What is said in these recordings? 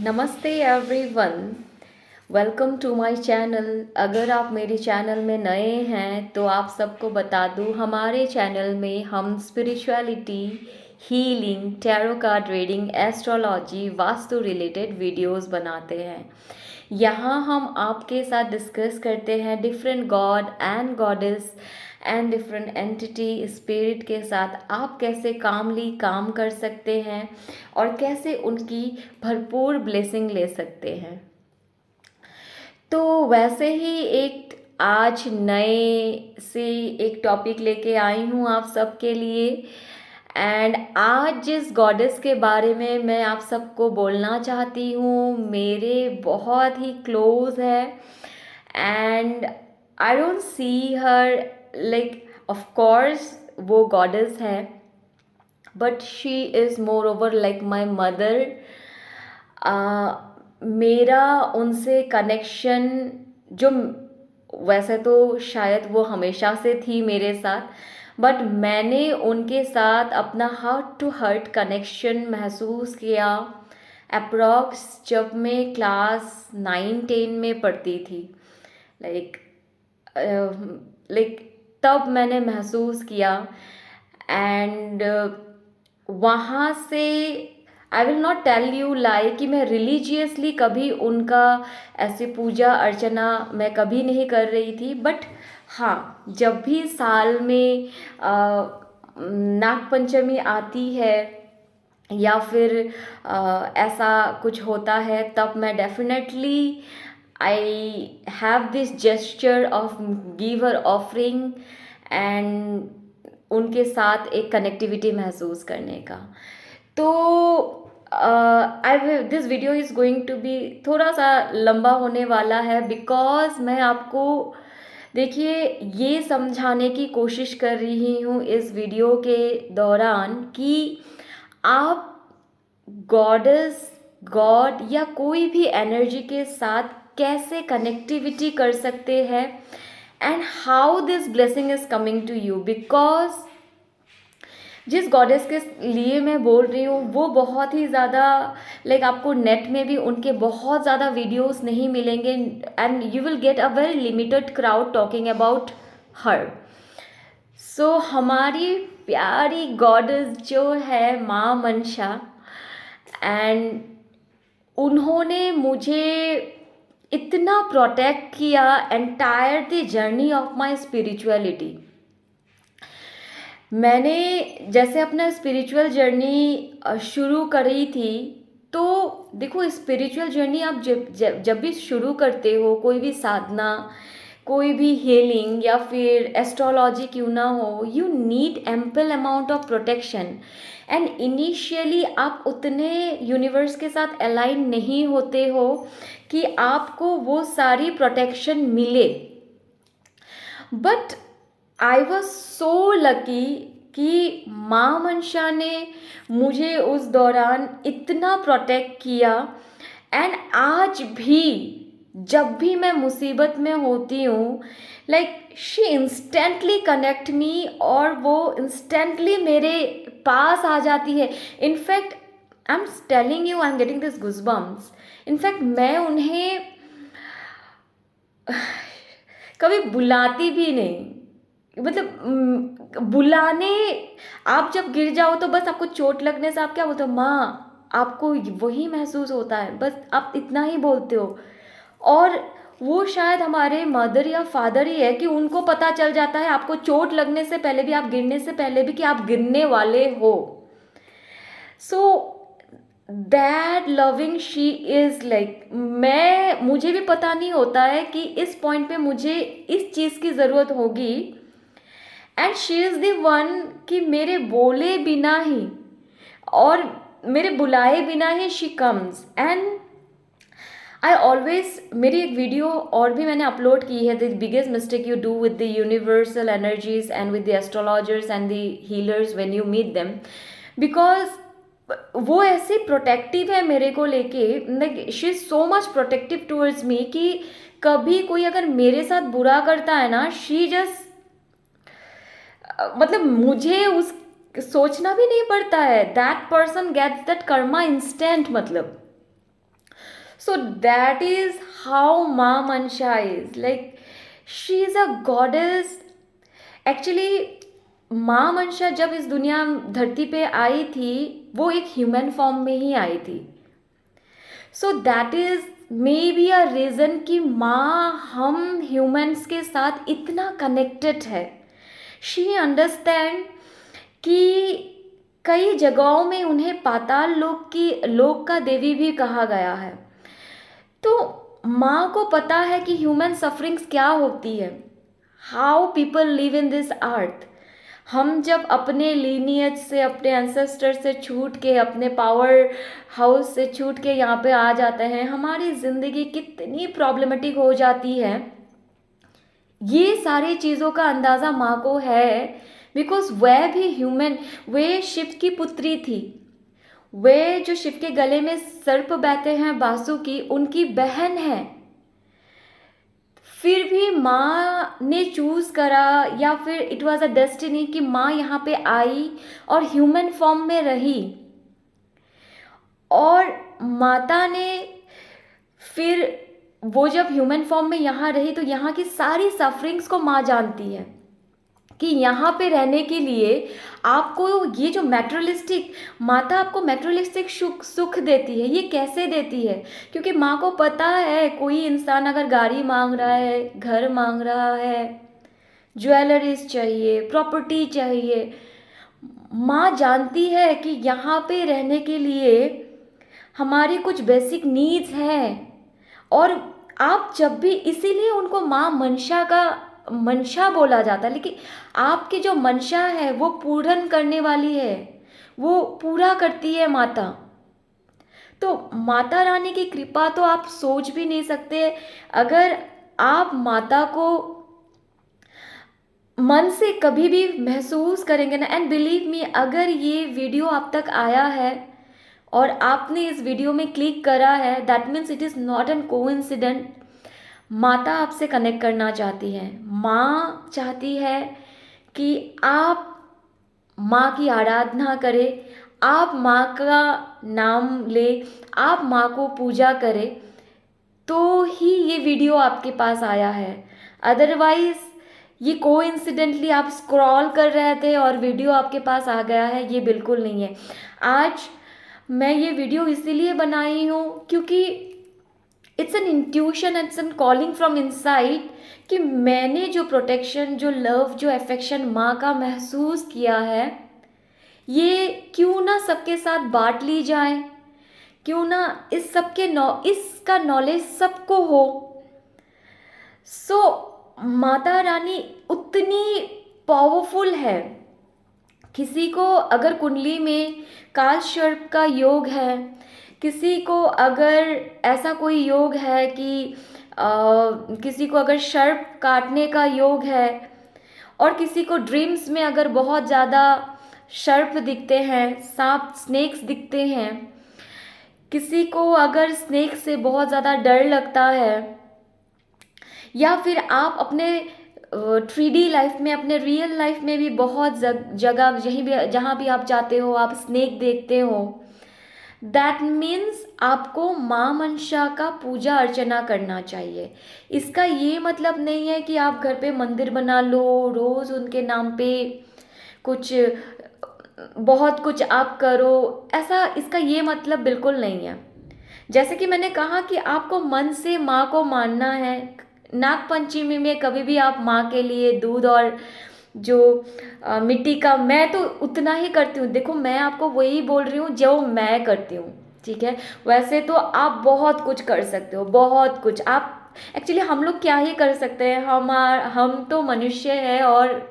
नमस्ते everyone. Welcome to my channel. अगर आप मेरे चैनल में नए हैं तो आप सबको बता दूं, हमारे चैनल में हम spirituality, healing, tarot card reading, astrology, vastu related videos बनाते हैं। यहाँ हम आपके साथ डिस्कस करते हैं different God and goddess and different entity spirit के साथ आप कैसे कामली काम कर सकते हैं और कैसे उनकी भरपूर ब्लेसिंग ले सकते हैं। तो वैसे ही एक आज नए से एक टॉपिक लेके आई हूँ आप सबके लिए। एंड आज जिस गॉडेस के बारे में मैं आप सबको बोलना चाहती हूँ, मेरे बहुत ही क्लोज है। And I don't see her like, of course वो गॉडेस है, but she is more over like my mother. मेरा उनसे कनेक्शन जो, वैसे तो शायद वो हमेशा से थी मेरे साथ, बट मैंने उनके साथ अपना हार्ट टू हार्ट कनेक्शन महसूस किया अप्रॉक्स जब मैं क्लास 9-10 में पढ़ती थी। लाइक लाइक तब मैंने महसूस किया। एंड वहाँ से I will not tell you like कि मैं रिलीजियसली कभी उनका ऐसे पूजा अर्चना मैं कभी नहीं कर रही थी, बट हाँ, जब भी साल में नाग पंचमी आती है या फिर ऐसा कुछ होता है, तब मैं definitely I have this gesture of giver offering and उनके साथ एक कनेक्टिविटी महसूस करने का। तो I this video is going to be थोड़ा सा लंबा होने वाला है, बिकॉज मैं आपको देखिए ये समझाने की कोशिश कर रही हूँ इस वीडियो के दौरान कि आप गॉडेस, गॉड या कोई भी एनर्जी के साथ कैसे कनेक्टिविटी कर सकते हैं and how this blessing is coming to you. Because जिस गॉडेस के लिए मैं बोल रही हूँ वो बहुत ही ज़्यादा लाइक आपको नेट में भी उनके बहुत ज़्यादा वीडियोस नहीं मिलेंगे and you will get a very limited crowd talking about her. So हमारी प्यारी गॉडेस जो है माँ मनसा, एंड उन्होंने मुझे इतना प्रोटेक्ट किया entire the journey of my spirituality. मैंने जैसे अपना स्पिरिचुअल जर्नी शुरू करी थी, तो देखो स्पिरिचुअल जर्नी आप जब भी शुरू करते हो, कोई भी साधना, कोई भी हीलिंग या फिर एस्ट्रोलॉजी क्यों ना हो, you need ample amount of protection. And initially आप उतने यूनिवर्स के साथ अलाइन नहीं होते हो कि आपको वो सारी प्रोटेक्शन मिले, but I was so lucky कि माँ मनसा ने मुझे उस दौरान इतना प्रोटेक्ट किया। एंड आज भी जब भी मैं मुसीबत में होती हूँ, like she instantly connect me और वो इंस्टेंटली मेरे पास आ जाती है। In fact I am telling you, I am getting this goosebumps. In fact मैं उन्हें कभी बुलाती भी नहीं, मतलब बुलाने, आप जब गिर जाओ तो बस आपको चोट लगने से आप क्या बोलते हो, माँ, आपको वही महसूस होता है, बस आप इतना ही बोलते हो। और वो शायद हमारे मदर या फादर ही है कि उनको पता चल जाता है आपको चोट लगने से पहले भी, आप गिरने से पहले भी, कि आप गिरने वाले हो। So that loving she is like, मुझे भी पता नहीं होता है कि इस पॉइंट पे मुझे इस चीज़ की ज़रूरत होगी, and she is the one कि मेरे बोले बिना ही और मेरे बुलाए बिना ही she comes. And I always, मेरी एक वीडियो और भी मैंने अपलोड की है, the biggest mistake you do with the universal energies and with the astrologers and the healers when you meet them, because वो ऐसे प्रोटेक्टिव है मेरे को लेके, like she is so much protective towards me कि कभी कोई अगर मेरे साथ बुरा करता है ना, शी जस्ट मतलब मुझे उस सोचना भी नहीं पड़ता है, that person gets that karma instant. मतलब So that is how Ma Mansha is. Like, she is a goddess. Actually माँ मनशा जब इस दुनिया धरती पे आई थी, वो एक ह्यूमन फॉर्म में ही आई थी. So that is may be a reason कि माँ हम ह्यूमंस के साथ इतना कनेक्टेड है. शी अंडरस्टैंड कि कई जगहों में उन्हें पाताल लोक का देवी भी कहा गया है. तो माँ को पता है कि ह्यूमन सफरिंग्स क्या होती है, how people live in this earth. हम जब अपने लीनियज से, अपने एंसेस्टर से छूट के, अपने पावर हाउस से छूट के यहाँ पे आ जाते हैं, हमारी ज़िंदगी कितनी प्रॉब्लमेटिक हो जाती है. ये सारी चीज़ों का अंदाज़ा माँ को है, बिकॉज वह भी ह्यूमन, वे शिव की पुत्री थी. वे जो शिव के गले में सर्प बैठे हैं बासुकी, उनकी बहन है. फिर भी माँ ने चूज़ करा, या फिर इट वॉज अ डेस्टिनी कि माँ यहाँ पे आई और ह्यूमन फॉर्म में रही. और माता ने फिर वो जब ह्यूमन फॉर्म में यहाँ रही, तो यहाँ की सारी सफरिंग्स को माँ जानती है कि यहाँ पे रहने के लिए आपको ये जो मैटेरियलिस्टिक, माता आपको मैटेरियलिस्टिक सुख देती है. ये कैसे देती है? क्योंकि माँ को पता है कोई इंसान अगर गाड़ी मांग रहा है, घर मांग रहा है, ज्वेलरीज चाहिए, प्रॉपर्टी चाहिए, माँ जानती है कि यहाँ पे रहने के लिए हमारी कुछ बेसिक नीड्स हैं. और आप जब भी, इसीलिए उनको माँ मंशा बोला जाता है. लेकिन आपकी जो मंशा है वो पूर्ण करने वाली है, वो पूरा करती है माता. तो माता रानी की कृपा तो आप सोच भी नहीं सकते. अगर आप माता को मन से कभी भी महसूस करेंगे ना, एंड बिलीव मी, अगर ये वीडियो आप तक आया है और आपने इस वीडियो में क्लिक करा है, that means it is not an coincident. माता आपसे कनेक्ट करना चाहती है. माँ चाहती है कि आप माँ की आराधना करें, आप माँ का नाम ले, आप माँ को पूजा करें, तो ही ये वीडियो आपके पास आया है. अदरवाइज ये कोइंसिडेंटली आप स्क्रॉल कर रहे थे और वीडियो आपके पास आ गया है, ये बिल्कुल नहीं है. आज मैं ये वीडियो इसीलिए बनाई हूँ क्योंकि it's an intuition, it's an calling from inside, कि मैंने जो प्रोटेक्शन, जो लव, जो अफेक्शन माँ का महसूस किया है, ये क्यों ना सबके साथ बांट ली जाए, क्यों ना इसका नॉलेज सबको हो. सो माता रानी उतनी पावरफुल है. किसी को अगर कुंडली में काल सर्प का योग है, किसी को अगर ऐसा कोई योग है कि किसी को अगर सर्प काटने का योग है, और किसी को ड्रीम्स में अगर बहुत ज़्यादा सर्प दिखते हैं, सांप, स्नेक्स दिखते हैं, किसी को अगर स्नेक से बहुत ज़्यादा डर लगता है, या फिर आप अपने 3D लाइफ में, अपने रियल लाइफ में भी बहुत जगह, जहाँ भी आप जाते हो आप स्नेक देखते हो, दैट मीन्स आपको माँ मनसा का पूजा अर्चना करना चाहिए. इसका ये मतलब नहीं है कि आप घर पे मंदिर बना लो, रोज़ उनके नाम पे कुछ, बहुत कुछ आप करो, ऐसा इसका ये मतलब बिल्कुल नहीं है. जैसे कि मैंने कहा कि आपको मन से माँ को मानना है. नाग पंचमी में कभी भी आप माँ के लिए दूध और जो मिट्टी का, मैं तो उतना ही करती हूँ. देखो, मैं आपको वही बोल रही हूँ जो मैं करती हूँ, ठीक है. वैसे तो आप बहुत कुछ कर सकते हो, बहुत कुछ. आप एक्चुअली, हम लोग क्या ही कर सकते हैं, हम तो मनुष्य हैं, और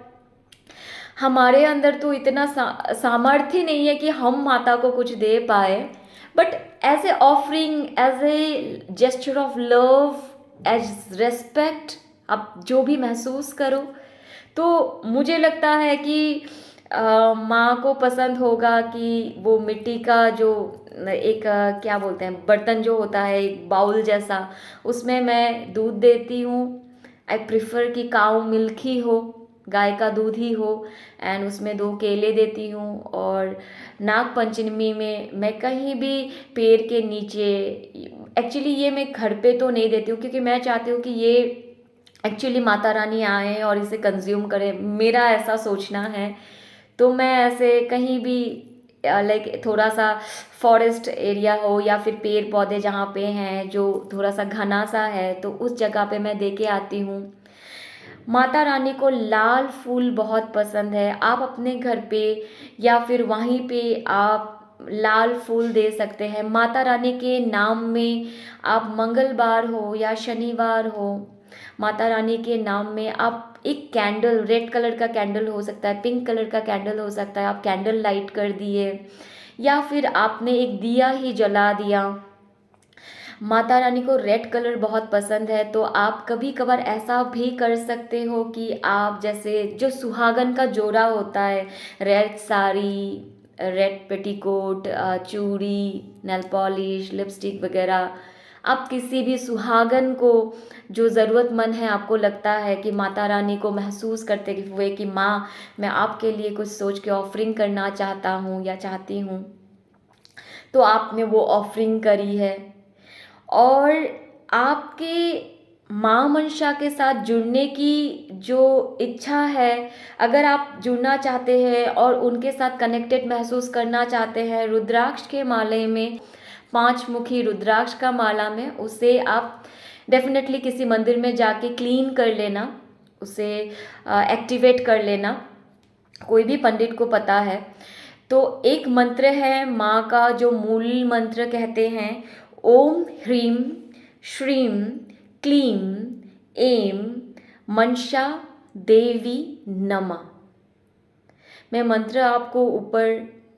हमारे अंदर तो इतना सामर्थ्य नहीं है कि हम माता को कुछ दे पाए. But as a offering, as a gesture of love, as respect, आप जो भी महसूस करो, तो मुझे लगता है कि माँ को पसंद होगा कि वो मिट्टी का जो एक क्या बोलते हैं, बर्तन जो होता है, एक बाउल जैसा, उसमें मैं दूध देती हूँ. आई प्रिफर कि काऊ मिल्क ही हो, गाय का दूध ही हो, एंड उसमें 2 केले देती हूँ। और नाग पंचमी में मैं कहीं भी पेड़ के नीचे, एक्चुअली ये मैं घर पे तो नहीं देती हूँ क्योंकि मैं चाहती हूँ कि ये एक्चुअली माता रानी आए और इसे कंज्यूम करें, मेरा ऐसा सोचना है। तो मैं ऐसे कहीं भी लाइक थोड़ा सा फॉरेस्ट एरिया हो या फिर पेड़ पौधे जहाँ पे हैं जो थोड़ा सा घना सा है, तो उस जगह पे मैं दे के आती हूँ। माता रानी को लाल फूल बहुत पसंद है। आप अपने घर पे या फिर वहीं पे आप लाल फूल दे सकते हैं माता रानी के नाम में। आप मंगलवार हो या शनिवार हो, माता रानी के नाम में आप एक कैंडल, रेड कलर का कैंडल हो सकता है, पिंक कलर का कैंडल हो सकता है, आप कैंडल लाइट कर दिए या फिर आपने एक दिया ही जला दिया। माता रानी को रेड कलर बहुत पसंद है, तो आप कभी कभार ऐसा भी कर सकते हो कि आप जैसे जो सुहागन का जोड़ा होता है, रेड साड़ी, रेड पेटीकोट, चूड़ी, नेल पॉलिश, लिपस्टिक वगैरह, आप किसी भी सुहागन को जो ज़रूरतमंद है, आपको लगता है कि माता रानी को महसूस करते हुए कि माँ मैं आपके लिए कुछ सोच के ऑफरिंग करना चाहता हूँ या चाहती हूँ, तो आपने वो ऑफरिंग करी है। और आपके माँ मनसा के साथ जुड़ने की जो इच्छा है, अगर आप जुड़ना चाहते हैं और उनके साथ कनेक्टेड महसूस करना चाहते हैं, रुद्राक्ष के माले में, 5 मुखी रुद्राक्ष का माला में, उसे आप डेफिनेटली किसी मंदिर में जाके क्लीन कर लेना, उसे एक्टिवेट कर लेना, कोई भी पंडित को पता है। तो एक मंत्र है माँ का जो मूल मंत्र कहते हैं, ओम ह्रीम श्रीम क्लीम ऐं मनसा देवी नमः। मैं मंत्र आपको ऊपर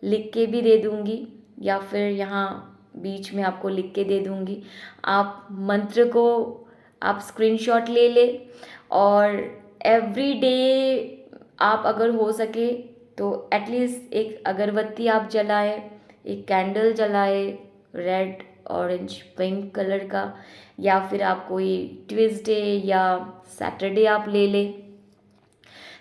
लिख के भी दे दूँगी या फिर यहाँ बीच में आपको लिख के दे दूँगी। आप मंत्र को आप स्क्रीनशॉट ले ले और एवरी डे आप अगर हो सके तो एटलीस्ट एक अगरबत्ती आप जलाएं, एक कैंडल जलाएं रेड, ऑरेंज, पिंक कलर का, या फिर आप कोई ट्यूसडे या सैटरडे आप ले लें,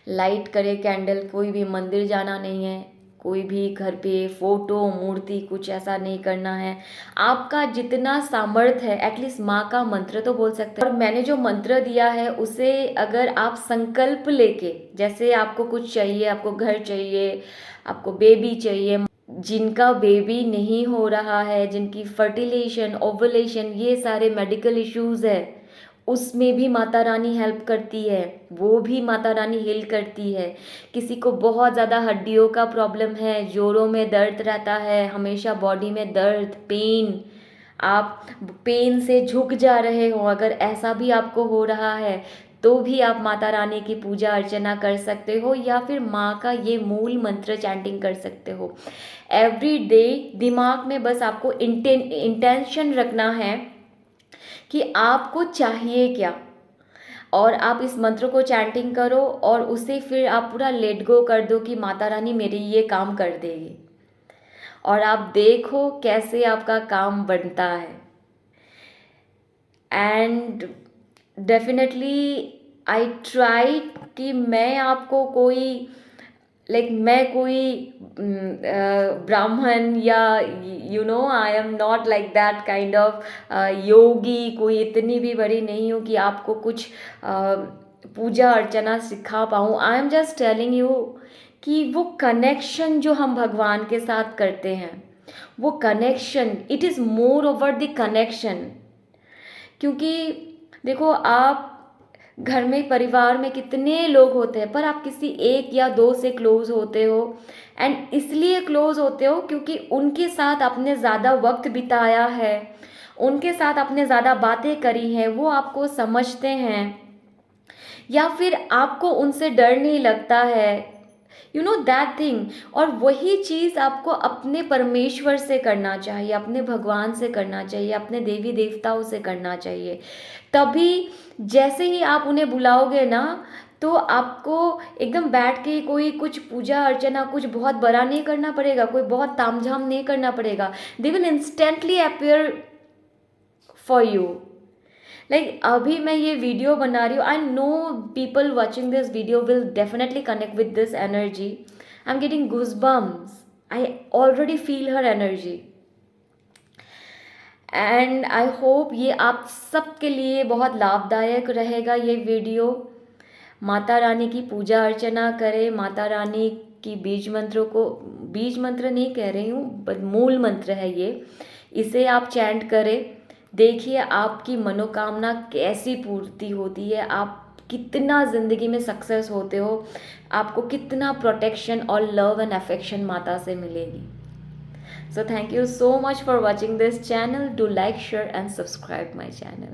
लाइट करे कैंडल। कोई भी मंदिर जाना नहीं है, कोई भी घर पे फोटो मूर्ति कुछ ऐसा नहीं करना है। आपका जितना सामर्थ्य है एटलीस्ट माँ का मंत्र तो बोल सकते हैं। और मैंने जो मंत्र दिया है उसे अगर आप संकल्प लेके, जैसे आपको कुछ चाहिए, आपको घर चाहिए, आपको बेबी चाहिए, जिनका बेबी नहीं हो रहा है, जिनकी फर्टिलेशन, ओवुलेशन, ये सारे मेडिकल इश्यूज़ है, उसमें भी माता रानी हेल्प करती है, वो भी माता रानी हील करती है। किसी को बहुत ज़्यादा हड्डियों का प्रॉब्लम है, जोड़ों में दर्द रहता है, हमेशा बॉडी में दर्द, पेन, आप पेन से झुक जा रहे हो, अगर ऐसा भी आपको हो रहा है तो भी आप माता रानी की पूजा अर्चना कर सकते हो या फिर माँ का ये मूल मंत्र चैंटिंग कर सकते हो एवरी डे। दिमाग में बस आपको इंटेंशन रखना है कि आपको चाहिए क्या, और आप इस मंत्र को चैंटिंग करो और उसे फिर आप पूरा लेट गो कर दो कि माता रानी मेरी ये काम कर देगी, और आप देखो कैसे आपका काम बनता है। एंड डेफिनेटली आई ट्राई कि मैं आपको कोई मैं कोई ब्राह्मण या I am not like that kind of yogi, कोई इतनी भी बड़ी नहीं हूँ कि आपको कुछ पूजा अर्चना सिखा पाऊँ। I am just telling you कि वो कनेक्शन जो हम भगवान के साथ करते हैं, वो connection, it is more over the connection. क्योंकि देखो, आप घर में परिवार में कितने लोग होते हैं पर आप किसी एक या दो से क्लोज होते हो, एंड इसलिए क्लोज होते हो क्योंकि उनके साथ आपने ज़्यादा वक्त बिताया है, उनके साथ आपने ज़्यादा बातें करी हैं, वो आपको समझते हैं, या फिर आपको उनसे डर नहीं लगता है, यू नो दैट थिंग। और वही चीज़ आपको अपने परमेश्वर से करना चाहिए, अपने भगवान से करना चाहिए, अपने देवी देवताओं से करना चाहिए। तभी जैसे ही आप उन्हें बुलाओगे ना, तो आपको एकदम बैठ के कोई कुछ पूजा अर्चना कुछ बहुत बड़ा नहीं करना पड़ेगा, कोई बहुत तामझाम नहीं करना पड़ेगा। They will instantly appear for you. Like अभी मैं ये वीडियो बना रही हूँ, I know people watching this video will definitely connect with this energy. I am getting goose bumps. I already feel her energy. And I hope ये आप सबके लिए बहुत लाभदायक रहेगा ये वीडियो. माता रानी की पूजा अर्चना करें, माता रानी की बीज मंत्रों को, बीज मंत्र नहीं कह रही हूँ बट मूल मंत्र है ये, इसे आप चैंट करें. देखिए आपकी मनोकामना कैसी पूर्ति होती है, आप कितना ज़िंदगी में सक्सेस होते हो, आपको कितना प्रोटेक्शन और लव एंड अफेक्शन माता से मिलेगी. So thank you so much for watching this channel. Do like, share and subscribe my channel.